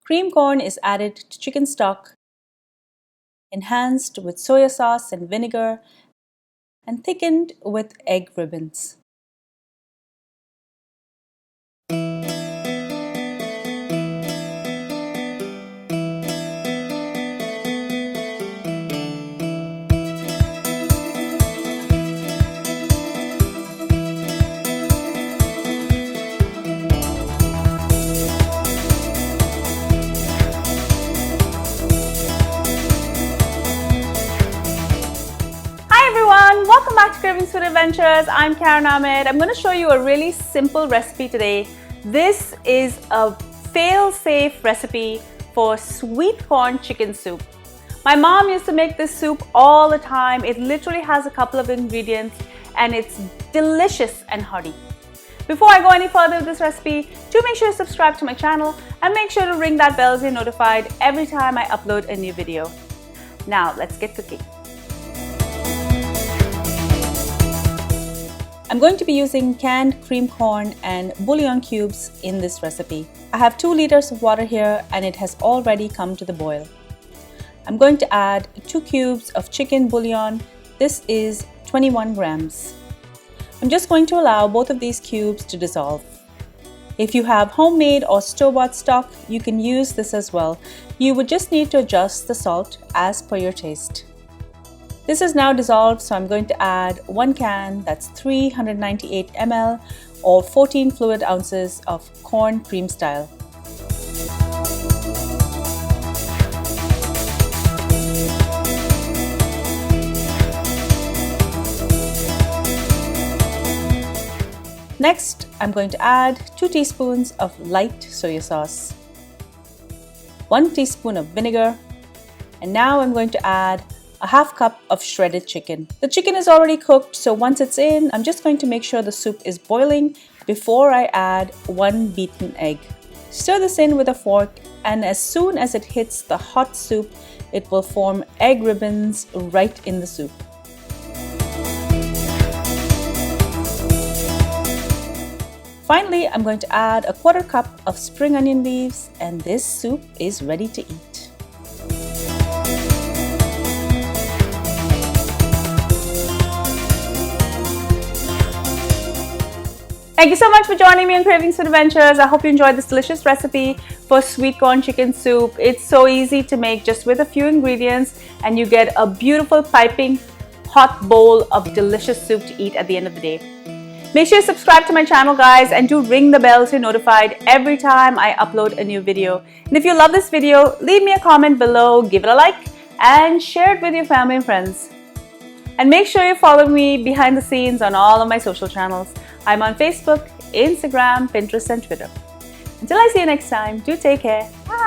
Cream corn is added to chicken stock, enhanced with soya sauce and vinegar, and thickened with egg ribbons. Welcome back to Kravings Food Adventures. I'm Karen Ahmed. I'm going to show you a really simple recipe today. This is a fail-safe recipe for sweet corn chicken soup. My mom used to make this soup all the time. It literally has a couple of ingredients and it's delicious and hearty. Before I go any further with this recipe, do make sure to subscribe to my channel and make sure to ring that bell so you're notified every time I upload a new video. Now let's get cooking. I'm going to be using canned cream corn and bouillon cubes in this recipe. I have 2 liters of water here and it has already come to the boil. I'm going to add 2 cubes of chicken bouillon. This is 21 grams. I'm just going to allow both of these cubes to dissolve. If you have homemade or store-bought stock, you can use this as well. You would just need to adjust the salt as per your taste. This is now dissolved, so I'm going to add 1 can, that's 398 ml or 14 fluid ounces of corn cream style. Next, I'm going to add 2 teaspoons of light soya sauce, 1 teaspoon of vinegar, and now I'm going to add a half cup of shredded chicken. The chicken is already cooked, so once it's in, I'm just going to make sure the soup is boiling before I add 1 beaten egg. Stir this in with a fork, and as soon as it hits the hot soup, it will form egg ribbons right in the soup. Finally, I'm going to add a 1/4 cup of spring onion leaves, and this soup is ready to eat. Thank you so much for joining me on Kravings Food Adventures. I hope you enjoyed this delicious recipe for sweet corn chicken soup. It's so easy to make just with a few ingredients and you get a beautiful piping hot bowl of delicious soup to eat at the end of the day. Make sure you subscribe to my channel, guys, and do ring the bell so you're notified every time I upload a new video. And if you love this video, leave me a comment below, give it a like, and share it with your family and friends. And make sure you follow me behind the scenes on all of my social channels. I'm on Facebook, Instagram, Pinterest, and Twitter. Until I see you next time, do take care. Bye!